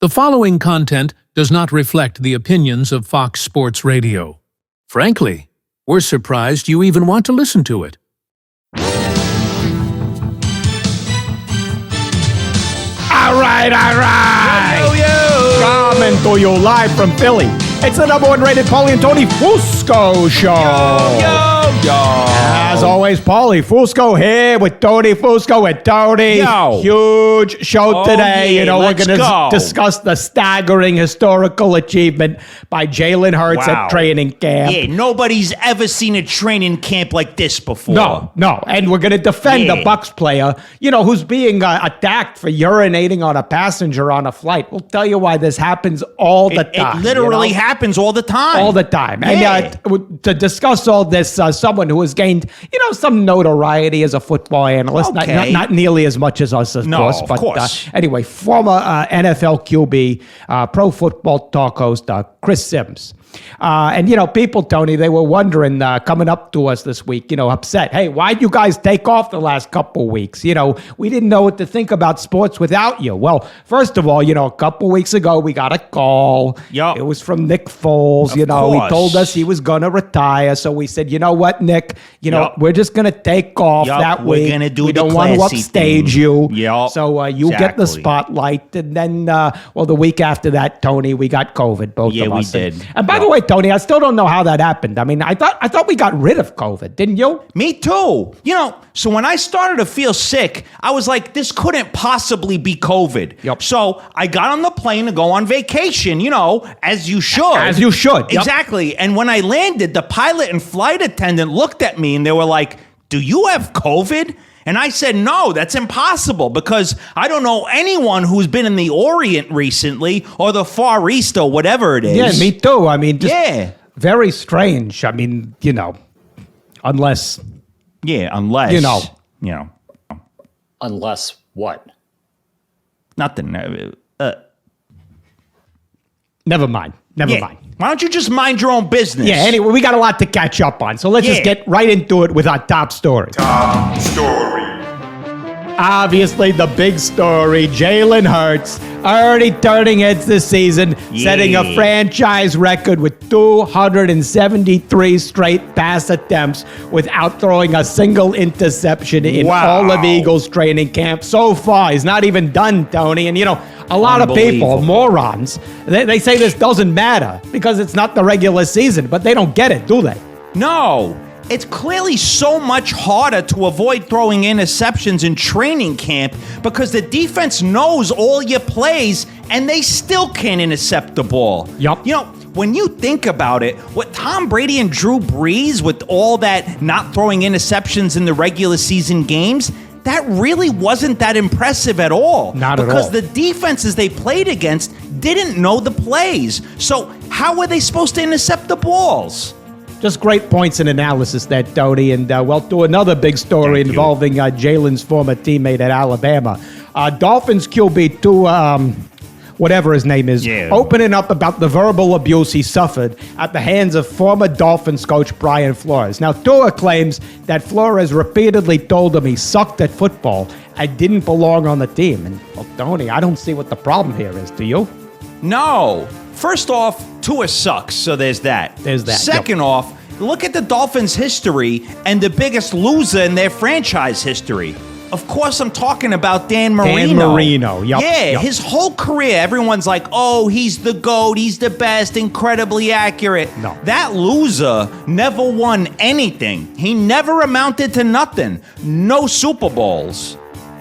The following content does not reflect the opinions of Fox Sports Radio. Frankly, we're surprised you even want to listen to it. All right. Coming to you live from Philly. It's the number one rated Paulie and Tony Fusco show. As always, Paulie Fusco here with Tony Fusco and Tony. Huge show today. Yeah, we're going to discuss the staggering historical achievement by Jalen Hurts at training camp. Yeah, nobody's ever seen a training camp like this before. No. And we're going to defend the Bucs player, who's being attacked for urinating on a passenger on a flight. We'll tell you why this happens all the time. It literally happens all the time. All the time. Yeah. And to discuss all this, someone who has gained, some notoriety as a football analyst, not nearly as much as us, of course. Anyway, former NFL QB, Pro Football Talk host, Chris Sims. And people, Tony, they were wondering, coming up to us this week, upset. Hey, why'd you guys take off the last couple weeks? We didn't know what to think about sports without you. Well, first of all, a couple weeks ago, we got a call. Yep. It was from Nick Foles. He told us he was going to retire. So we said, you know what, Nick, we're just going to take off that week. We're going to do we the don't want to upstage you. Yep. So you get the spotlight. And then, the week after that, Tony, we got COVID, both of us. Yeah, we did. And by the way, Tony, I still don't know how that happened. I mean, I thought we got rid of COVID, didn't you? Me too. So when I started to feel sick, I was like, this couldn't possibly be COVID. Yep. So I got on the plane to go on vacation, as you should. As you should. Yep. Exactly. And when I landed, the pilot and flight attendant looked at me and they were like, do you have COVID? And I said, no, that's impossible because I don't know anyone who's been in the Orient recently or the Far East or whatever it is. Yeah, me too. I mean, just very strange. I mean, unless. Yeah, unless. Unless what? Nothing. Never mind. Why don't you just mind your own business? Yeah, anyway, we got a lot to catch up on. So let's just get right into it with our top story. Obviously, the big story, Jalen Hurts already turning heads this season, setting a franchise record with 273 straight pass attempts without throwing a single interception in all of Eagles training camp. So far, he's not even done, Tony. And, a lot of people, morons, they say this doesn't matter because it's not the regular season, but they don't get it, do they? No. It's clearly so much harder to avoid throwing interceptions in training camp because the defense knows all your plays and they still can't intercept the ball. Yup. When you think about it, what Tom Brady and Drew Brees with all that not throwing interceptions in the regular season games, that really wasn't that impressive at all. Not at all. Because the defenses they played against didn't know the plays. So how were they supposed to intercept the balls? Just great points and analysis there, Tony. And to another big story involving Jalen's former teammate at Alabama. Dolphins QB2, whatever his name is, opening up about the verbal abuse he suffered at the hands of former Dolphins coach Brian Flores. Now, Tua claims that Flores repeatedly told him he sucked at football and didn't belong on the team. And, Tony, I don't see what the problem here is. Do you? No. First off, Tua sucks, so there's that. Second off, look at the Dolphins' history and the biggest loser in their franchise history. Of course, I'm talking about Dan Marino. Yep. His whole career, everyone's like, oh, he's the GOAT, he's the best, incredibly accurate. No. That loser never won anything. He never amounted to nothing. No Super Bowls.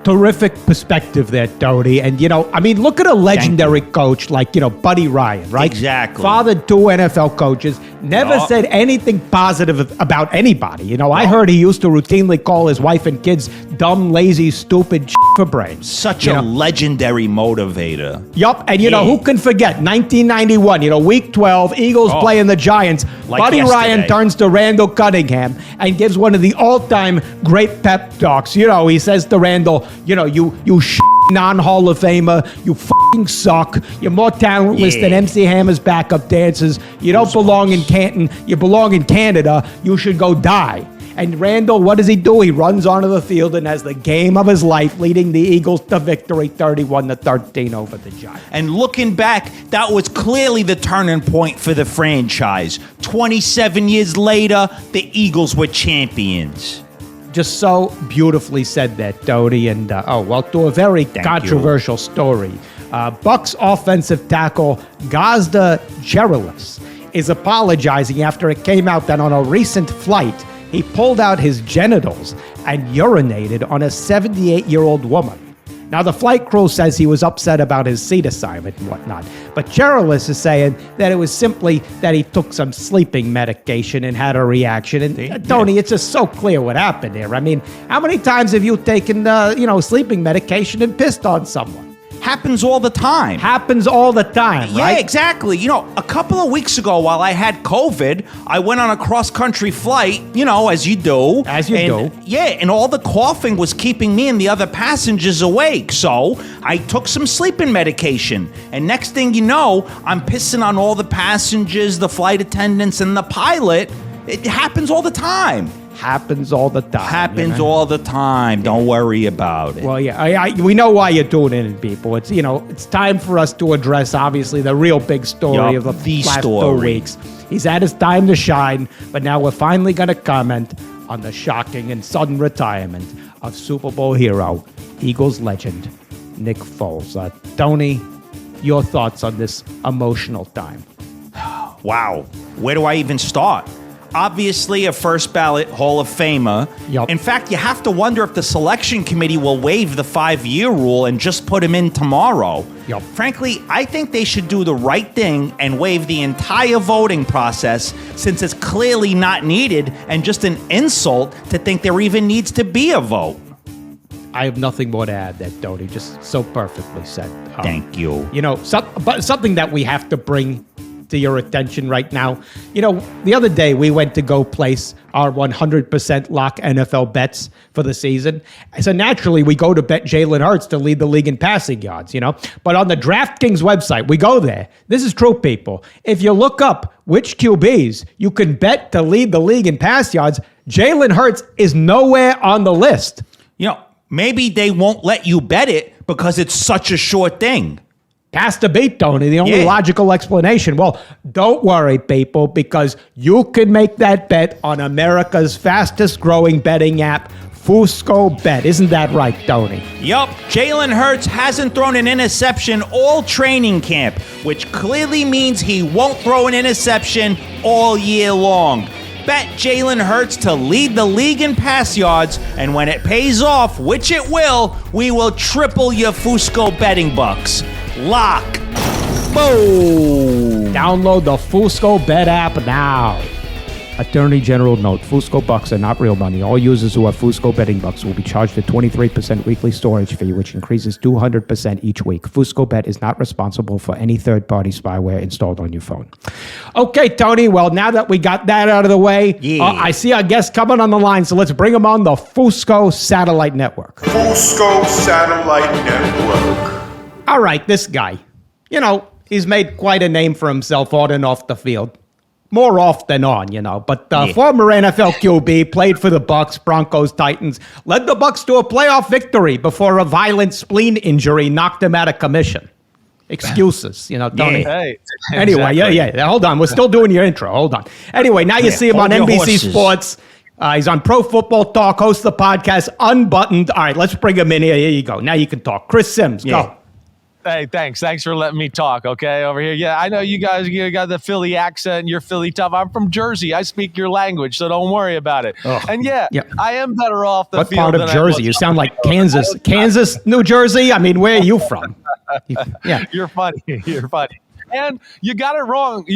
Terrific perspective there, Tony. And, look at a legendary coach like, Buddy Ryan, right? Exactly. Fathered two NFL coaches, never said anything positive about anybody. I heard he used to routinely call his wife and kids dumb, lazy, stupid for brains. Such a legendary motivator. Yup, and who can forget 1991, week 12, Eagles playing the Giants. Like Buddy yesterday. Ryan turns to Randall Cunningham and gives one of the all-time great pep talks. He says to Randall, you non-Hall of Famer, you fucking suck. You're more talentless than MC Hammer's backup dancers. You don't belong in Canton. You belong in Canada. You should go die. And Randall, what does he do? He runs onto the field and has the game of his life, leading the Eagles to victory 31-13 over the Giants. And looking back, that was clearly the turning point for the franchise. 27 years later, the Eagles were champions. Just so beautifully said that, Doty. And, to a very controversial story. Bucs offensive tackle Gazda Jerelis is apologizing after it came out that on a recent flight, he pulled out his genitals and urinated on a 78-year-old woman. Now, the flight crew says he was upset about his seat assignment and whatnot, but Jerelis is saying that it was simply that he took some sleeping medication and had a reaction. And, Tony, it's just so clear what happened here. I mean, how many times have you taken, sleeping medication and pissed on someone? Happens all the time. Happens all the time, right? Yeah, exactly. A couple of weeks ago while I had COVID, I went on a cross-country flight, as you do. Yeah, and all the coughing was keeping me and the other passengers awake. So I took some sleeping medication. And next thing you know, I'm pissing on all the passengers, the flight attendants, and the pilot. It happens all the time. Happens all the time. Happens all the time. Don't worry about it. Well, yeah, we know why you're doing it, people. It's it's time for us to address, obviously, the real big story of the last 2 weeks. He's had his time to shine, but now we're finally going to comment on the shocking and sudden retirement of Super Bowl hero, Eagles legend, Nick Foles. Tony, your thoughts on this emotional time? Wow. Where do I even start? Obviously, a first ballot Hall of Famer. Yep. In fact, you have to wonder if the selection committee will waive the 5-year rule and just put him in tomorrow. Yep. Frankly, I think they should do the right thing and waive the entire voting process since it's clearly not needed and just an insult to think there even needs to be a vote. I have nothing more to add that, Tony. Just so perfectly said. Thank you. But something that we have to bring to your attention right now. The other day we went to go place our 100% lock NFL bets for the season. So naturally we go to bet Jalen Hurts to lead the league in passing yards, But on the DraftKings website, we go there. This is true, people. If you look up which QBs you can bet to lead the league in pass yards, Jalen Hurts is nowhere on the list. Maybe they won't let you bet it because it's such a sure thing. Has to beat, Tony. The only logical explanation. Well, don't worry, people, because you can make that bet on America's fastest growing betting app, Fusco Bet. Isn't that right, Tony? Yup. Jalen Hurts hasn't thrown an interception all training camp, which clearly means he won't throw an interception all year long. Bet Jalen Hurts to lead the league in pass yards, and when it pays off, which it will, we will triple your Fusco betting bucks. Lock. Boom. Download the Fusco Bet app now. Attorney General note, Fusco bucks are not real money. All users who have Fusco betting bucks will be charged a 23% weekly storage fee, which increases 200% each week. Fusco Bet is not responsible for any third-party spyware installed on your phone. Okay, Tony, well, now that we got that out of the way, I see our guest coming on the line, so let's bring him on the Fusco Satellite Network. Fusco Satellite Network. All right, this guy, he's made quite a name for himself on and off the field. More off than on, But former NFL QB, played for the Bucs, Broncos, Titans, led the Bucs to a playoff victory before a violent spleen injury knocked him out of commission. Excuses, Tony. Hey, anyway, exactly. Hold on. We're still doing your intro. Hold on. Anyway, now you see him on NBC horses. Sports. He's on Pro Football Talk, hosts the podcast Unbuttoned. All right, let's bring him in here. Here you go. Now you can talk. Chris Sims, go. Hey, thanks. Thanks for letting me talk, okay, over here. Yeah, I know you guys got the Philly accent and you're Philly tough. I'm from Jersey. I speak your language, so don't worry about it. Ugh. And I am better off the what field part of Jersey? You sound like Kansas. Kansas, New Jersey? I mean, where are you from? Yeah. You're funny. You're funny. And you got it wrong.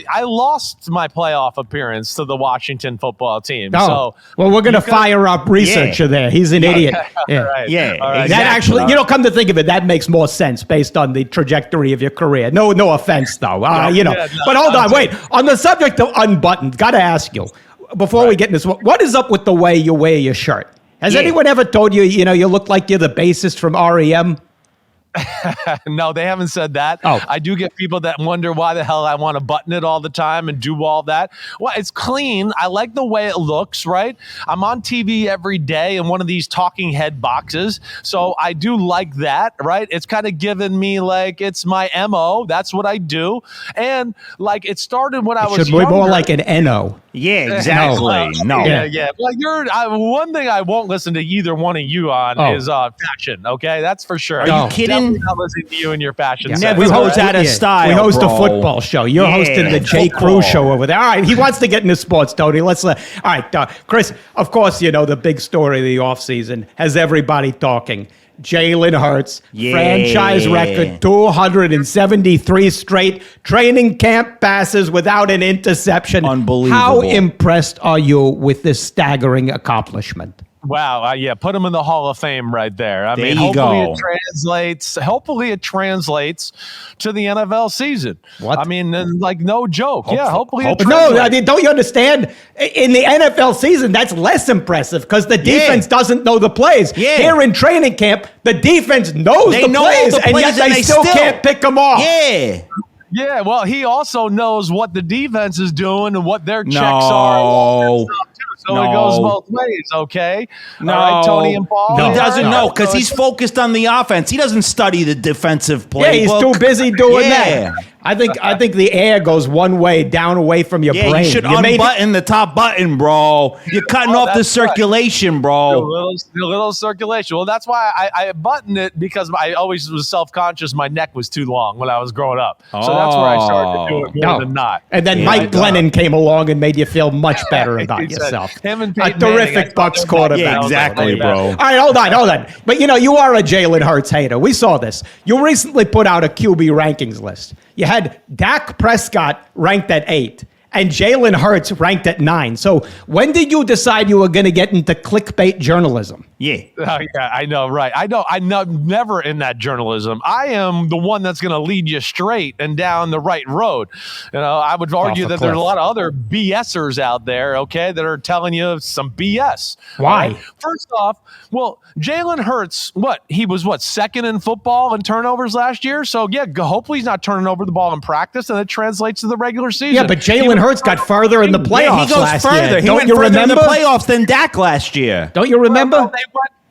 I lost my playoff appearance to the Washington football team. Oh, so well, we're going to fire up researcher there. He's an idiot. Yeah. Right. Yeah, All right. That actually, come to think of it, that makes more sense based on the trajectory of your career. No offense, though. But hold on, wait. On the subject of Unbuttoned, got to ask you, before we get in this, what is up with the way you wear your shirt? Has anyone ever told you, you look like you're the bassist from REM? No, they haven't said that. Oh. I do get people that wonder why the hell I want to button it all the time and do all that. Well, it's clean. I like the way it looks, right? I'm on TV every day in one of these talking head boxes. So I do like that, right? It's kind of given me like, it's my MO. That's what I do. And like, it started when I was Should be more like an NO. Yeah, exactly. No. Yeah. Like one thing I won't listen to either one of you on is fashion. Okay, that's for sure. Are you kidding? Definitely not listening to you and your fashion. Yeah. sense. We host out of style. We host bro. a football show. You're hosting the J. Crew show over there. All right, he wants to get into sports, Tony. Let's. All right, Chris. Of course, you know the big story of the offseason has everybody talking. Jalen Hurts, franchise record, 273 straight training camp passes without an interception. Unbelievable. How impressed are you with this staggering accomplishment? Wow, put him in the Hall of Fame right there. I mean, hopefully it translates to the NFL season. What? I mean, like no joke. Hopefully it No, translates. I mean, don't you understand? In the NFL season, that's less impressive because the defense doesn't know the plays. Yeah. Here in training camp, the defense knows the plays, and yet they still can't pick them off. Yeah. Yeah, well, he also knows what the defense is doing and what their checks are. And all that stuff too. So it goes both ways, okay? No. All right, Tony and Paul. He doesn't know know because he's focused on the offense. He doesn't study the defensive playbook. Yeah, he's too busy doing that. I think the air goes one way, down away from your brain. You should unbutton the top button, bro. You're cutting off the circulation, bro. A little circulation. Well, that's why I buttoned it because I always was self-conscious. My neck was too long when I was growing up. So that's where I started to do it more than not. And then Mike Glennon came along and made you feel much better about yourself. Him and a Peyton terrific Manning, Bucs quarterback. Yeah, exactly, bro. All right, hold on. But, you are a Jalen Hurts hater. We saw this. You recently put out a QB rankings list. You had Dak Prescott ranked at 8 and Jalen Hurts ranked at 9. So when did you decide you were going to get into clickbait journalism? Yeah. Oh, yeah, I know, right. I'm never in that journalism. I am the one that's going to lead you straight and down the right road. I would argue that there's a lot of other BSers out there, okay, that are telling you some BS. Why? Right? First off, well, Jalen Hurts, he was second in football in turnovers last year? So, yeah, hopefully he's not turning over the ball in practice, and it translates to the regular season. Yeah, but Jalen Hurts got further in the playoffs last year. He goes further. He went further in the playoffs than Dak last year. Don't you remember? Well,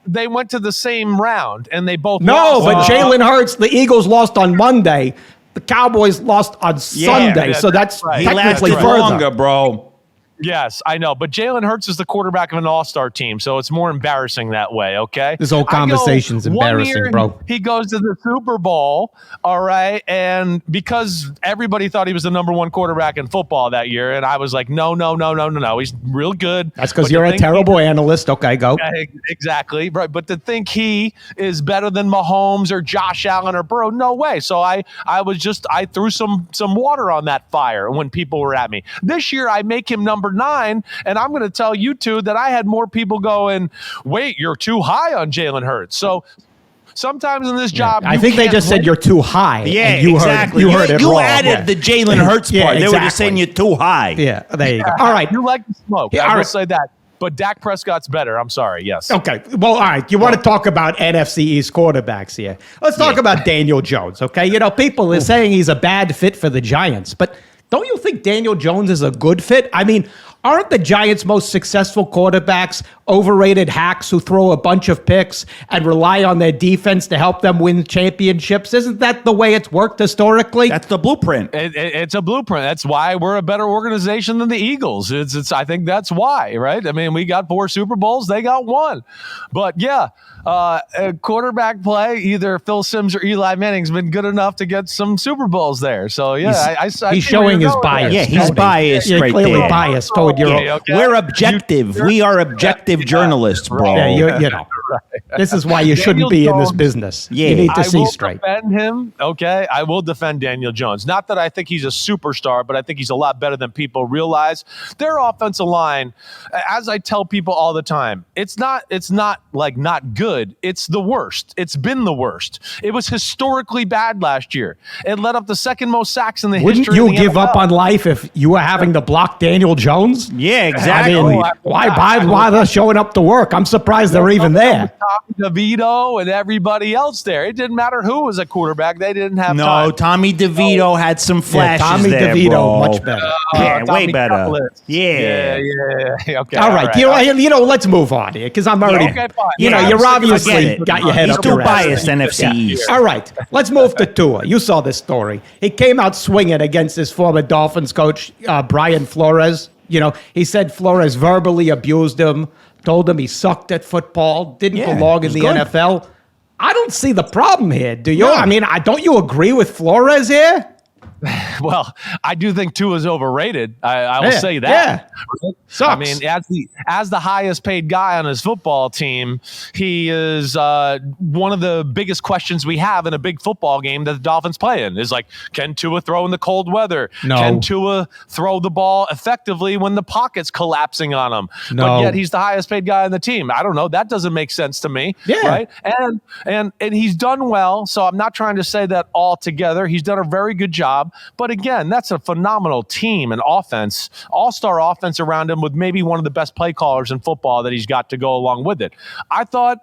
they went to the same round, and they both lost. but Jalen Hurts, the Eagles lost on Monday. The Cowboys lost on Sunday. So that's right. technically He lasted further. longer, bro. Yes, I know. But Jalen Hurts is the quarterback of an all-star team, so it's more embarrassing that way, okay? This whole conversation's embarrassing, bro. He goes to the Super Bowl, all right? And because everybody thought he was the number one quarterback in football that year, and I was like, no. He's real good. That's because you're a terrible analyst. Okay, go. Exactly. Right. But to think he is better than Mahomes or Josh Allen or Burrow, no way. So I threw some water on that fire when people were at me. This year, I make him number 9, and I'm going to tell you two that I had more people going, wait, you're too high on Jalen Hurts. So sometimes in this job, I think they just said you're too high. Yeah, you exactly. Heard it you wrong. added the Jalen Hurts part. They were just saying you're too high. Yeah, there you go. All right. You like the smoke. Yeah, I will say that. But Dak Prescott's better. I'm sorry. Yes. Okay. Well, all right. You want to talk about NFC East quarterbacks here. Let's talk about Daniel Jones, okay? People are saying he's a bad fit for the Giants, but don't you think Daniel Jones is a good fit? I mean, aren't the Giants' most successful quarterbacks overrated hacks who throw a bunch of picks and rely on their defense to help them win championships? Isn't that the way it's worked historically? That's the blueprint. It's a blueprint. That's why we're a better organization than the Eagles. I think that's why, right? I mean, we got 4 Super Bowls. They got 1. But, yeah, quarterback play, either Phil Simms or Eli Manning's been good enough to get some Super Bowls there. So, yeah. He's showing his bias. Yeah, he's biased You're right clearly there. biased toward your own. Okay. We're objective. We are objective journalists, bro. Yeah, this is why you shouldn't be in this business. Yeah. You need to see I will straight. defend him, okay? I will defend Daniel Jones. Not that I think he's a superstar, but I think he's a lot better than people realize. Their offensive line, as I tell people all the time, it's not like not good. It's the worst. It's been the worst. It was historically bad last year. It led up the second most sacks in the Wouldn't history you of the give NFL. up on life if you were having to block Daniel Jones? Yeah, exactly. I mean, why bother showing up to work? I'm surprised they're even there. DeVito and everybody else there. It didn't matter who was a quarterback. They didn't have time. No, Tommy DeVito had some flashes Tommy there, DeVito, bro. much better. Yeah, way Tommy better. Cutlets. Yeah. Okay. All right. Let's move on here because I'm already. Okay, fine. You're I obviously get it. got your head He's up too your ass. biased, NFC East. All right, let's move to Tua. You saw this story. He came out swinging against his former Dolphins coach, Brian Flores. He said Flores verbally abused him, told him he sucked at football, didn't belong in the NFL. I don't see the problem here. Do you? No. I mean, don't you agree with Flores here? Well, I do think Tua's overrated. I will say that. Yeah. Sucks. I mean, as the highest paid guy on his football team, he is one of the biggest questions we have in a big football game that the Dolphins play in is like, can Tua throw in the cold weather? No. Can Tua throw the ball effectively when the pocket's collapsing on him? No. But yet he's the highest paid guy on the team. I don't know. That doesn't make sense to me. Yeah. Right. And he's done well. So I'm not trying to say that altogether. He's done a very good job. But again, that's a phenomenal team and offense, all-star offense around him with maybe one of the best play callers in football that he's got to go along with it. I thought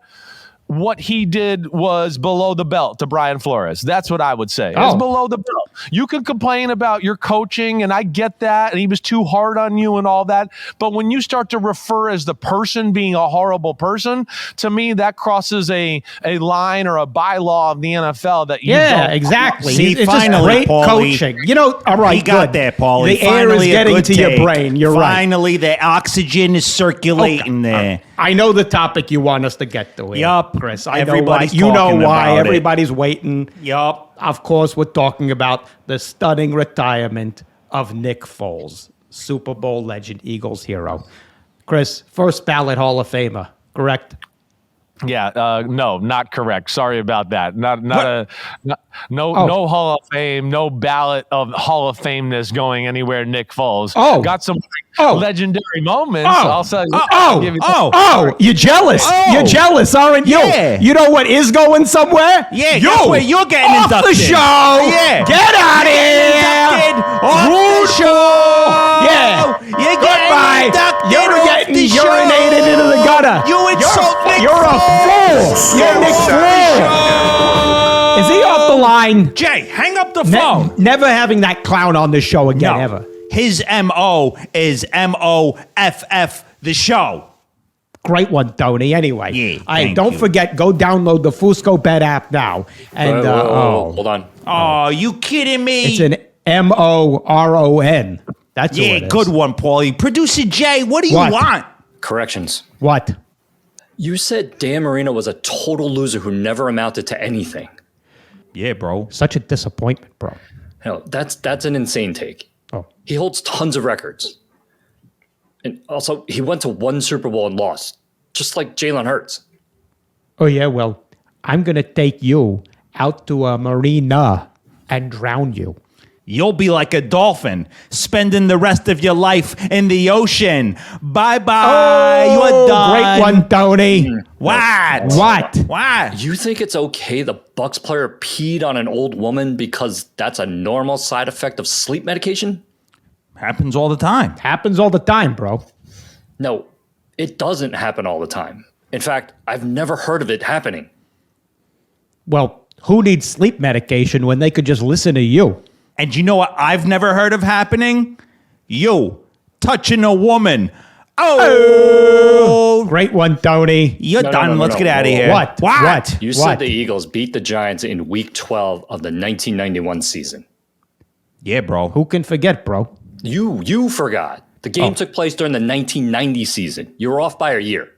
what he did was below the belt to Brian Flores. That's what I would say. It's below the belt. You can complain about your coaching, and I get that, and he was too hard on you and all that. But when you start to refer as the person being a horrible person, to me, that crosses a line or a bylaw of the NFL that you don't. Exactly. See, it's finally, just great Paulie. coaching. All right, He got good. there, Paulie. The air is Finally, a getting good to your take. brain. You're right. Finally, the oxygen is circulating there. I know the topic you want us to get to here, Yup. Chris. I Everybody's know why. You know talking why. about it. Everybody's waiting. Yup. Of course, we're talking about the stunning retirement of Nick Foles, Super Bowl legend, Eagles hero. Chris, first ballot Hall of Famer, correct? Yeah, no, not correct. Sorry about that. No Hall of Fame, no ballot of Hall of Fameness going anywhere. Nick Foles got some legendary moments. I'll say. You're jealous. You're jealous, aren't you? Yeah. You know what is going somewhere? Yeah, guess where you're getting off inducted. the show. Yeah. Get out of here. Off the show. Yeah. You're Goodbye. getting inducted You're off getting the show. urinated into the gutter. You insult Nick You're a fool. You're Nick Fool. Is he off the line? Jay, hang up the phone. Never having that clown on the show again, ever. His MO is MOFF the show. Great one, Tony. Anyway, thank don't you. forget, go download the Fusco Bet app now. And hold on. Oh, you kidding me? it's an MORON. That's what it is. good one, Paulie. Producer Jay, what do you What? want? Corrections. What? You said Dan Marino was a total loser who never amounted to anything. Yeah, bro. Such a disappointment, bro. Hell, that's an insane take. Oh. He holds tons of records. And also, he went to one Super Bowl and lost, just like Jalen Hurts. Oh, yeah, well, I'm going to take you out to a marina and drown you. You'll be like a dolphin, spending the rest of your life in the ocean. Bye-bye. You're done. Great one, Tony. What? What? You think it's okay the Bucks player peed on an old woman because that's a normal side effect of sleep medication? Happens all the time. Happens all the time, bro. No, it doesn't happen all the time. In fact, I've never heard of it happening. Well, who needs sleep medication when they could just listen to you? And you know what I've never heard of happening? You touching a woman. Oh. Great one, Tony. You're No, done. no, no, Let's no. get out of here. What? What? You What? said the Eagles beat the Giants in Week 12 of the 1991 season. Yeah, bro. Who can forget, bro? You forgot. The game took place during the 1990 season. You were off by a year.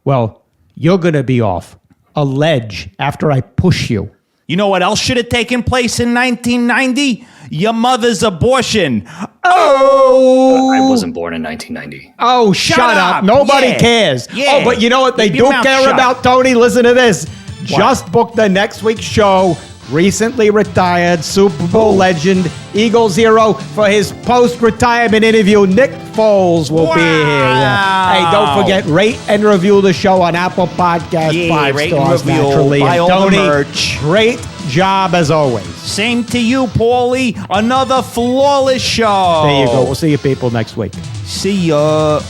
Well, you're going to be off a ledge after I push you. You know what else should have taken place in 1990? Your mother's abortion. Oh. I wasn't born in 1990. Oh, shut up. up. Nobody Yeah. cares. Yeah. Oh, but you know what they Keep your do mouth care shut. about, Tony? Listen to this. Just booked the next week's show. Recently retired Super Bowl legend, Eagles hero, for his post-retirement interview. Nick Foles will be here. Yeah. Hey, don't forget, rate and review the show on Apple Podcasts. Yeah, 5 rate and stars, review. naturally. Buy And all the Tony, merch. great job as always. Same to you, Paulie. Another flawless show. There you go. We'll see you people next week. See ya.